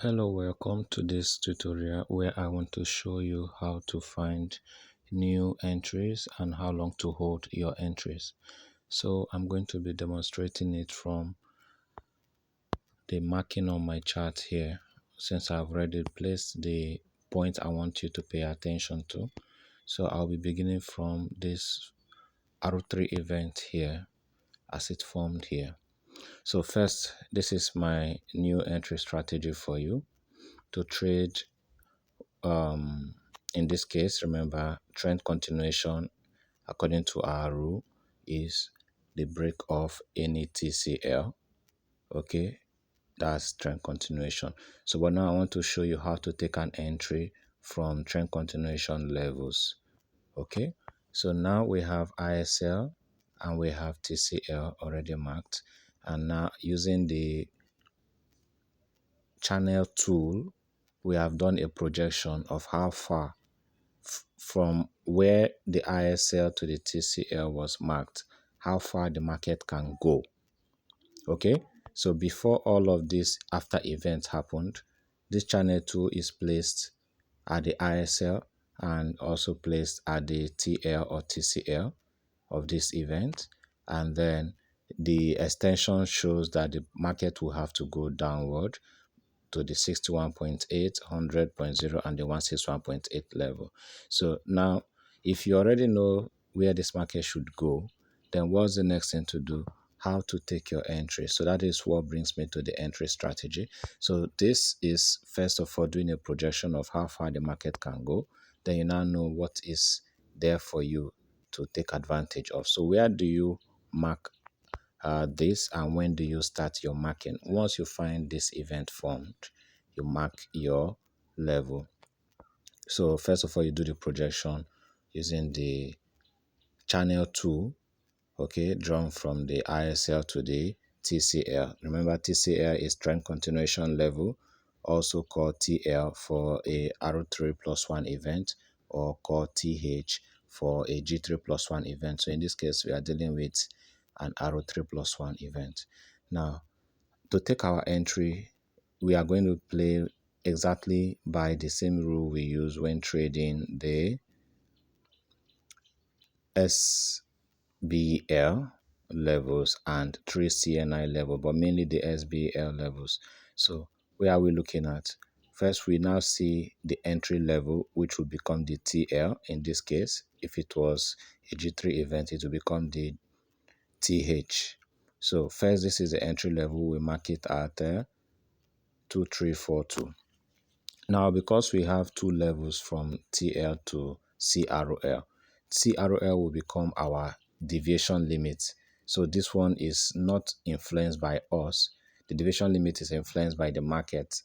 Hello, welcome to this tutorial where I want to show you how to find new entries and how long to hold your entries. So I'm going to be demonstrating it from the marking on my chart here, since I've already placed the point I want you to pay attention to. So I'll be beginning from this R3 event here as it formed here. So first, this is my new entry strategy for you to trade. In this case, remember, trend continuation according to our rule is the break of any TCL. Okay, that's trend continuation. So but now I want to show you how to take an entry from trend continuation levels. Okay, so now we have ISL and we have TCL already marked, and now using the channel tool we have done a projection of how far from where the ISL to the TCL was marked, how far the market can go. Okay, so before all of this after event happened, this channel 2 is placed at the ISL and also placed at the TL or TCL of this event, and then the extension shows that the market will have to go downward to the 61.8, 100.0, and the 161.8 level. So now, if you already know where this market should go, then what's the next thing to do? How to take your entry. So that is what brings me to the entry strategy. So this is first of all doing a projection of how far the market can go. Then you now know what is there for you to take advantage of. So where do you mark this, and when do you start your marking? Once you find this event formed, you mark your level. So first of all, you do the projection using the channel 2, okay, drawn from the ISL to the TCL. Remember, TCL is trend continuation level, also called TL for a R3 plus 1 event, or called TH for a G3 plus 1 event. So in this case, we are dealing with an R3 plus 1 event. Now, to take our entry, we are going to play exactly by the same rule we use when trading the SBL levels and 3 CNI level, but mainly the SBL levels. So where are we looking at? First, we now see the entry level, which will become the TL in this case. If it was a G3 event, it will become the TH. So first, this is the entry level. We mark it at 2342. Now, because we have two levels from TL to CROL, CROL will become our deviation limit. So this one is not influenced by us. The deviation limit is influenced by the market.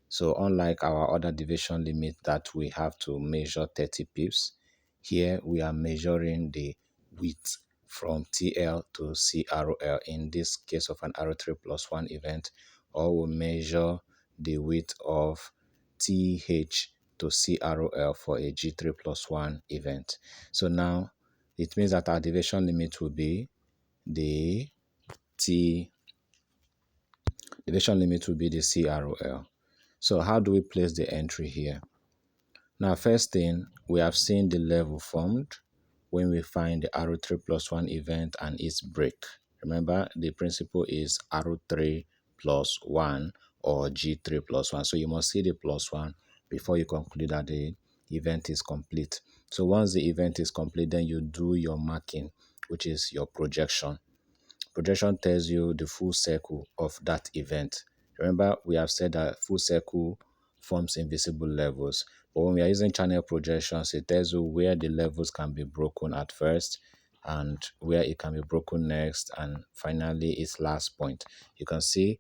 So unlike our other deviation limit that we have to measure 30 pips, here we are measuring the width from TL to CROL in this case of an R3 plus 1 event, or we'll measure the width of TH to CROL for a G3 plus 1 event. So now it means that our deviation limit will be the deviation limit will be the CROL. So how do we place the entry here? Now, first thing, we have seen the level formed when we find the R3 plus 1 event and its break. Remember, the principle is R3 plus 1 or G3 plus 1. So you must see the plus 1 before you conclude that the event is complete. So once the event is complete, then you do your marking, which is your projection. Projection tells you the full circle of that event. Remember, we have said that full circle forms invisible levels. But when we are using channel projections, it tells you where the levels can be broken at first and where it can be broken next, and finally its last point. You can see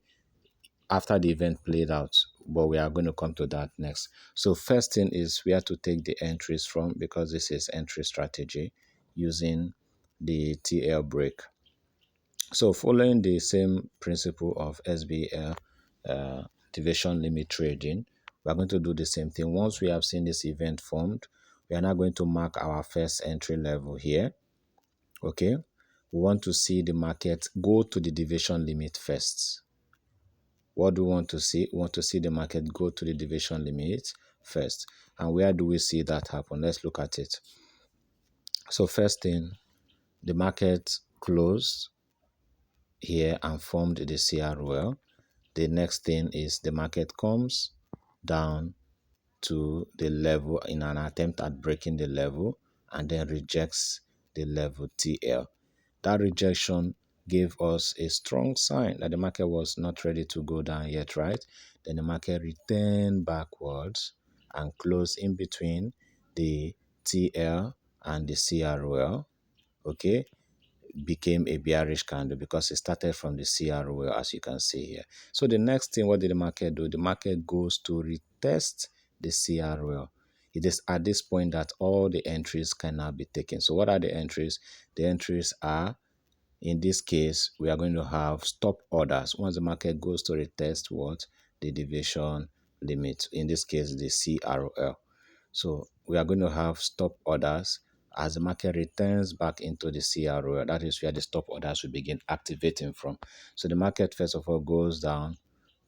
after the event played out, but we are going to come to that next. So first thing is where to take the entries from, because this is entry strategy using the TL break. So following the same principle of SBL deviation limit trading, we are going to do the same thing. Once we have seen this event formed, we are now going to mark our first entry level here. Okay, we want to see the market go to the deviation limit first. What do we want to see? We want to see the market go to the deviation limit first. And where do we see that happen? Let's look at it. So first thing, the market closed here and formed the CRL. The next thing is the market comes down to the level in an attempt at breaking the level and then rejects the level TL. That rejection gave us a strong sign that the market was not ready to go down yet, right? Then the market returned backwards and closed in between the TL and the CRL. Okay, became a bearish candle because it started from the CRO as you can see here. So the next thing, what did the market do? The market goes to retest the CRO. It is at this point that all the entries can now be taken. So what are the entries? The entries are, in this case, we are going to have stop orders. Once the market goes to retest what? The deviation limit. In this case, the CRL. So we are going to have stop orders as the market returns back into the CRO. That is where the stop orders will begin activating from. So the market first of all goes down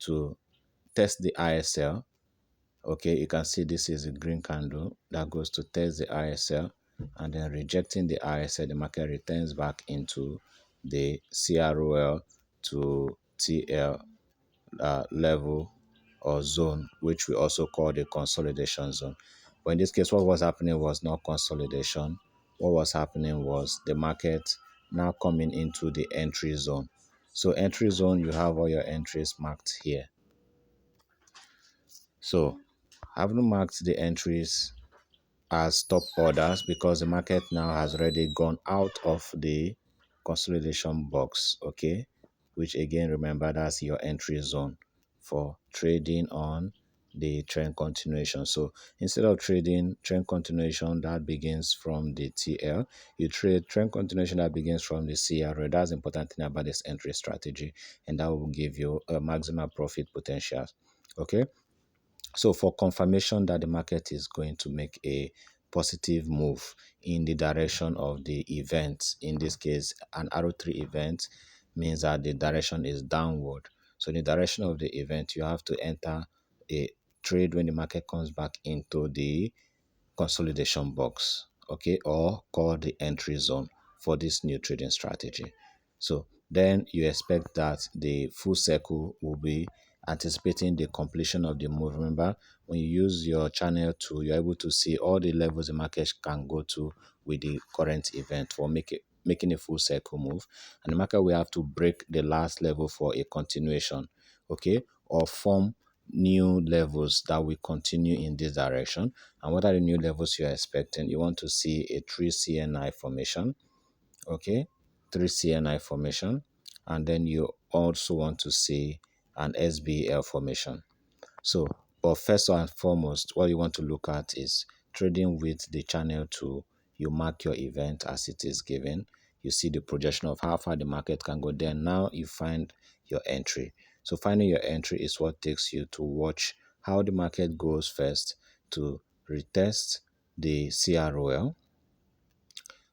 to test the ISL. Okay, you can see this is a green candle that goes to test the ISL, and then rejecting the ISL, the market returns back into the CROL to TL level or zone, which we also call the consolidation zone. But in this case, what was happening was not consolidation. What was happening was the market now coming into the entry zone. So entry zone, you have all your entries marked here. So having marked the entries as stop orders because the market now has already gone out of the consolidation box, okay, which again, remember, that's your entry zone for trading on the trend continuation. So instead of trading trend continuation that begins from the TL, you trade trend continuation that begins from the CRO. That's the important thing about this entry strategy, and that will give you a maximum profit potential. Okay, so for confirmation that the market is going to make a positive move in the direction of the event, in this case, an R3 event means that the direction is downward. So in the direction of the event, you have to enter a trade when the market comes back into the consolidation box, okay, or call the entry zone for this new trading strategy. So then you expect that the full circle will be anticipating the completion of the move. Remember, when you use your channel tool, you're able to see all the levels the market can go to with the current event for making a full circle move. And the market will have to break the last level for a continuation, okay, or form new levels that will continue in this direction. And what are the new levels you're expecting? You want to see a 3 CNI formation, okay, 3 CNI formation, and then you also want to see an SBL formation. So, but first and foremost, what you want to look at is trading with the channel tool. You mark your event as it is given. You see the projection of how far the market can go. Then now you find your entry. So finding your entry is what takes you to watch how the market goes first to retest the CROL.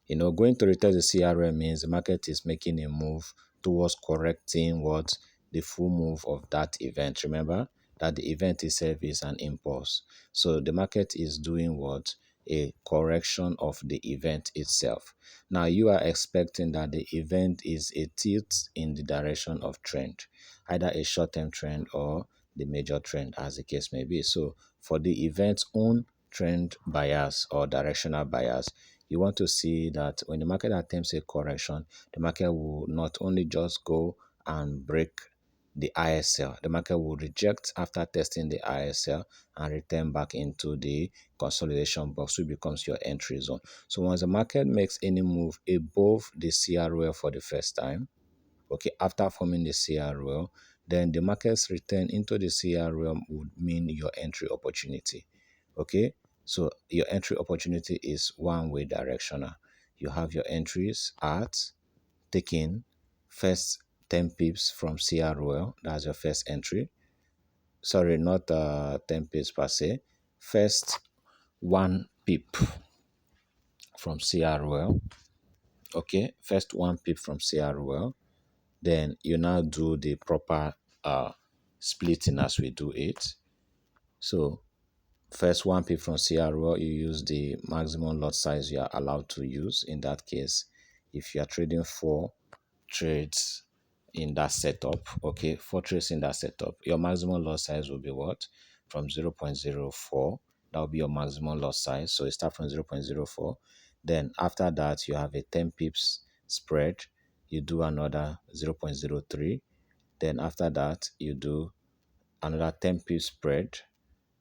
Going to retest the CRM means the market is making a move towards correcting what the full move of that event. Remember that the event itself is an impulse. So the market is doing what? A correction of the event itself. Now you are expecting that the event is a tilt in the direction of trend, either a short-term trend or the major trend as the case may be. So for the event's own trend bias or directional bias, you want to see that when the market attempts a correction, the market will not only just go and break the ISL, the market will reject after testing the ISL and return back into the consolidation box, which becomes your entry zone. So once the market makes any move above the CRL for the first time, okay, after forming the CRL, then the market's return into the CRL would mean your entry opportunity. Okay, so your entry opportunity is one-way directional. You have your entries at taking first 10 pips from CRL. That's your first entry. Sorry, not 10 pips per se. First 1 pip from CRL. Okay, first 1 pip from CRL. Then you now do the proper splitting as we do it. So first 1 pip from CRO, you use the maximum lot size you are allowed to use. In that case, if you are trading 4 trades in that setup, okay, 4 trades in that setup, your maximum lot size will be what? From 0.04. That will be your maximum lot size. So you start from 0.04. Then after that, you have a 10 pips spread. You do another 0.03. Then after that, you do another 10 pips spread.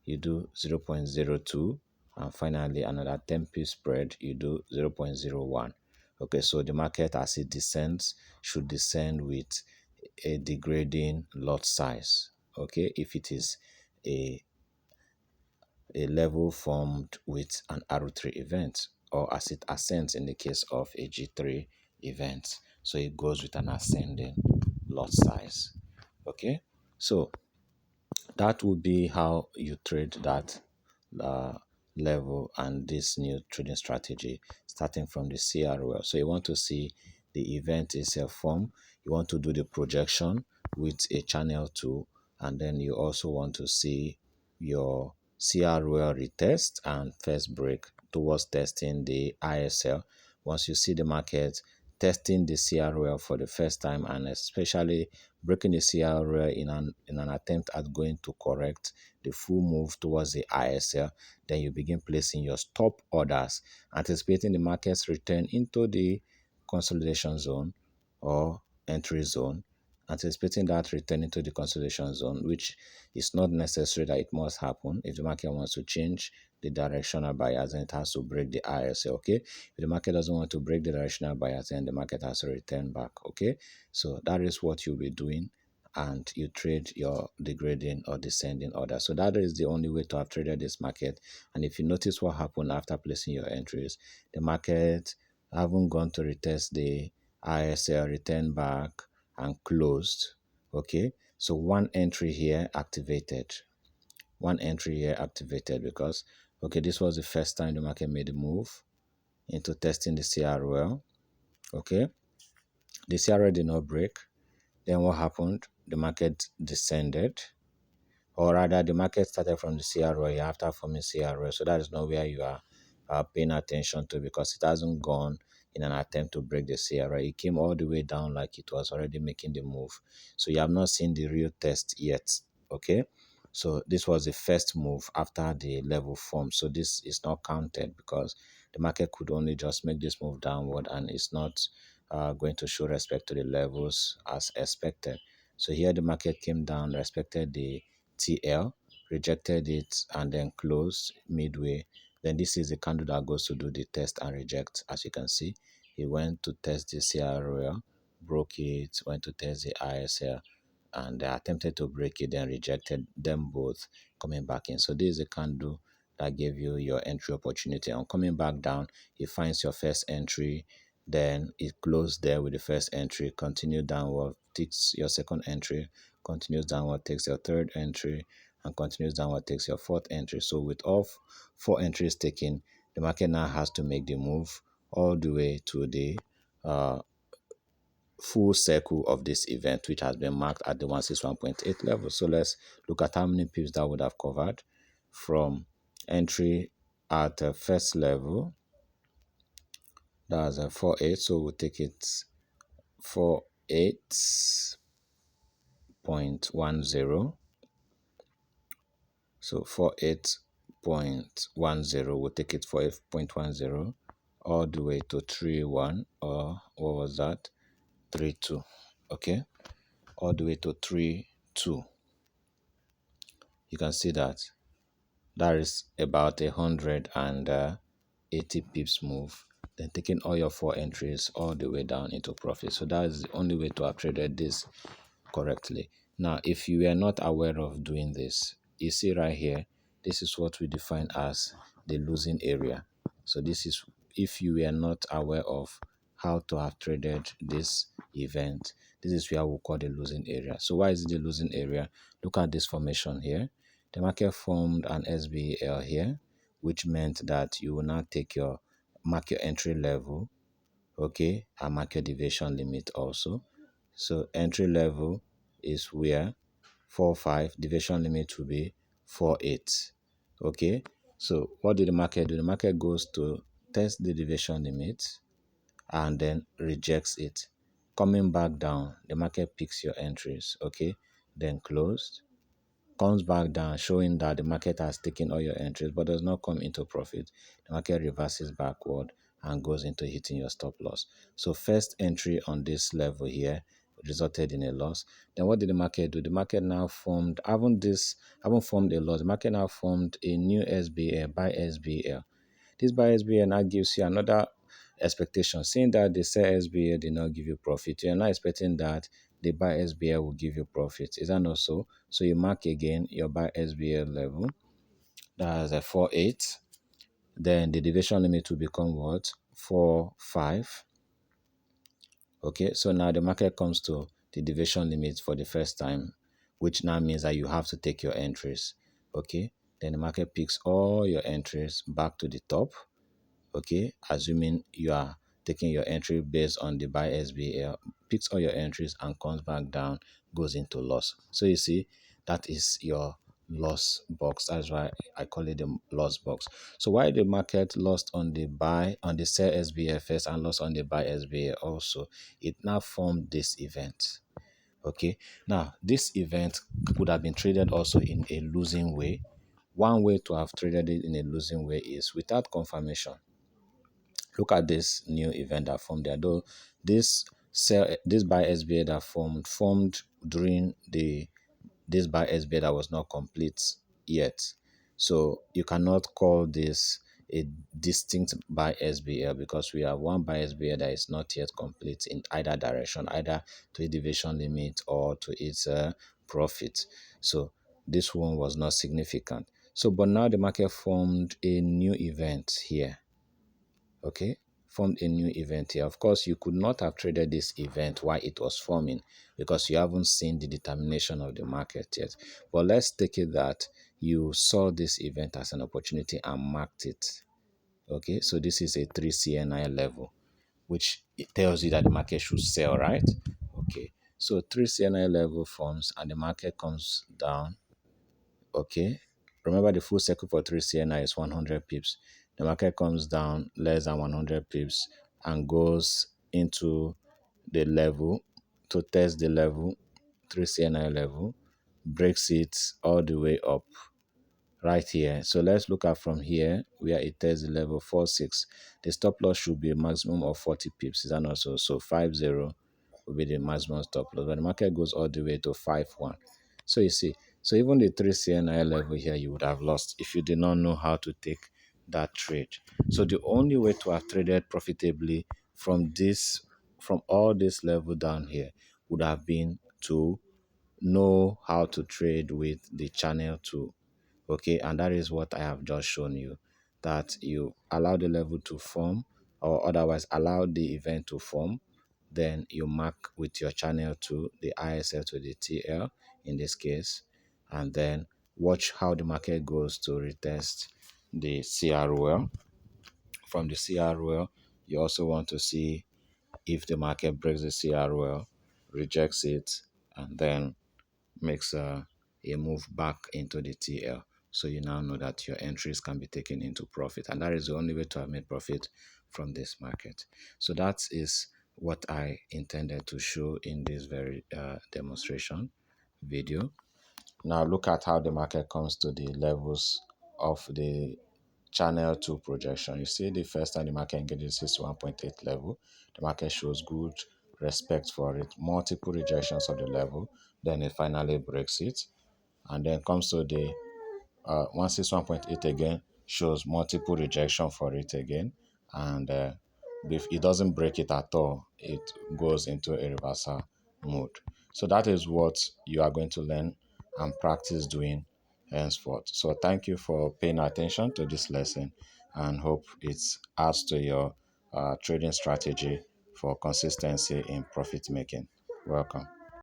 You do 0.02. And finally, another 10 pips spread. You do 0.01. Okay, so the market as it descends should descend with a degrading lot size. Okay, if it is a a level formed with an R3 event, or as it ascends in the case of a G3 event. So it goes with an ascending lot size. Okay, so that would be how you trade that uh, level and this new trading strategy starting from the CRL. So you want to see the event itself form, you want to do the projection with a channel tool, and then you also want to see your CRL retest and first break towards testing the ISL. Once you see the market testing the CRL for the first time, and especially breaking the CRL in an attempt at going to correct the full move towards the ISL, then you begin placing your stop orders, anticipating the market's return into the consolidation zone or entry zone, anticipating that return into the consolidation zone, which is not necessary that it must happen. If the market wants to change the directional bias, then it has to break the ISL. Okay, if the market doesn't want to break the directional bias, then the market has to return back. Okay, so that is what you'll be doing, and you trade your degrading or descending order. So that is the only way to have traded this market. And if you notice what happened after placing your entries, the market haven't gone to retest the ISL, return back and closed. Okay, so one entry here activated, because okay, this was the first time the market made a move into testing the CRL. Okay, the CRL did not break. Then what happened? The market descended, or rather the market started from the CRO after forming CRO. So that is not where you are paying attention to, because it hasn't gone in an attempt to break the CRO. It came all the way down like it was already making the move. So you have not seen the real test yet. Okay. So this was the first move after the level formed. So this is not counted because the market could only just make this move downward, and it's not going to show respect to the levels as expected. So here the market came down, respected the TL, rejected it, and then closed midway. Then this is the candle that goes to do the test and reject. As you can see, he went to test the CRL, broke it, went to test the ISL, and they attempted to break it, then rejected them both, coming back in. So this is a candle that gave you your entry opportunity. On coming back down, it finds your first entry, then it closed there with the first entry, continue downward, takes your second entry, continues downward, takes your third entry, and continues downward, takes your fourth entry. So with all 4 entries taken, the market now has to make the move all the way to the uh, full circle of this event, which has been marked at the 161.8 level. So let's look at how many pips that would have covered from entry at the first level. That's a 48, so we'll take it 48.10. So 48.10, we'll take it 48.10 all the way to 3.1, or what was that? 3.2. Okay, all the way to 3.2. You can see that is about 180 pips move. Then taking all your 4 entries all the way down into profit. So that is the only way to have traded this correctly. Now, if you are not aware of doing this, you see right here, this is what we define as the losing area. So this is if you were not aware of how to have traded this event, this is where we call the losing area. So why is it the losing area? Look at this formation here. The market formed an SBL here, which meant that you will now take your market entry level, okay, and market deviation limit also. So entry level is where 4.5, deviation limit will be 4.8. Okay, so what did the market do? The market goes to test the deviation limit and then rejects it. Coming back down, the market picks your entries, okay, then closed, comes back down, showing that the market has taken all your entries but does not come into profit. The market reverses backward and goes into hitting your stop loss. So first entry on this level here resulted in a loss. Then what did the market do? The market now formed, haven't formed a loss. The market now formed a new SBL, buy SBL. This buy SBL now gives you another expectation. Seeing that the sell SBL did not give you profit, you're not expecting that the buy SBL will give you profit. Is that not so? So you mark again your buy SBL level. That's a 4.8. Then the deviation limit will become what? 4.5. Okay, so now the market comes to the deviation limit for the first time, which now means that you have to take your entries. Okay, then the market picks all your entries back to the top. Okay, assuming you are taking your entry based on the buy SBL, picks all your entries and comes back down, goes into loss. So you see, that is your loss box. That's why I call it the loss box. So why the market lost on the buy on the sell SBL first and lost on the buy SBL also, it now formed this event. Okay, now this event could have been traded also in a losing way. One way to have traded it in a losing way is without confirmation. Look at this new event that formed there. Though this buy SBA that formed during this buy SBA that was not complete yet. So you cannot call this a distinct buy SBL because we have one buy SBL that is not yet complete in either direction, either to its division limit or to its profit. So this one was not significant. So, but now the market formed a new event here. Okay, formed a new event here. Of course, you could not have traded this event while it was forming because you haven't seen the determination of the market yet. But let's take it that you saw this event as an opportunity and marked it. Okay, so this is a 3 CNI level, which it tells you that the market should sell, right? Okay, so 3 CNI level forms and the market comes down. Okay, remember the full circle for 3 CNI is 100 pips. The market comes down less than 100 pips and goes into the level to test the level, 3 CNI level, breaks it all the way up right here. So let's look at from here where it tests the level 4.6. The stop loss should be a maximum of 40 pips. Is that not so? So 5.0 will be the maximum stop loss. But the market goes all the way to 5.1. So you see, so even the 3 CNI level here, you would have lost if you did not know how to take that trade. So the only way to have traded profitably from all this level down here would have been to know how to trade with the channel tool. Okay, and that is what I have just shown you, that you allow the level to form or otherwise allow the event to form, then you mark with your channel to the ISL to the TL in this case, and then watch how the market goes to retest the CROL. From the CROL, you also want to see if the market breaks the CROL, rejects it, and then makes a move back into the TL. So you now know that your entries can be taken into profit. And that is the only way to have made profit from this market. So that is what I intended to show in this very demonstration video. Now look at how the market comes to the levels of the channel 2 projection. You see the first time the market engages 61.8 level, the market shows good respect for it, multiple rejections of the level, then it finally breaks it, and then comes to the 161.8 again, shows multiple rejection for it again, and if it doesn't break it at all, it goes into a reversal mode. So that is what you are going to learn and practice doing henceforth. So thank you for paying attention to this lesson and hope it adds to your trading strategy for consistency in profit making. Welcome.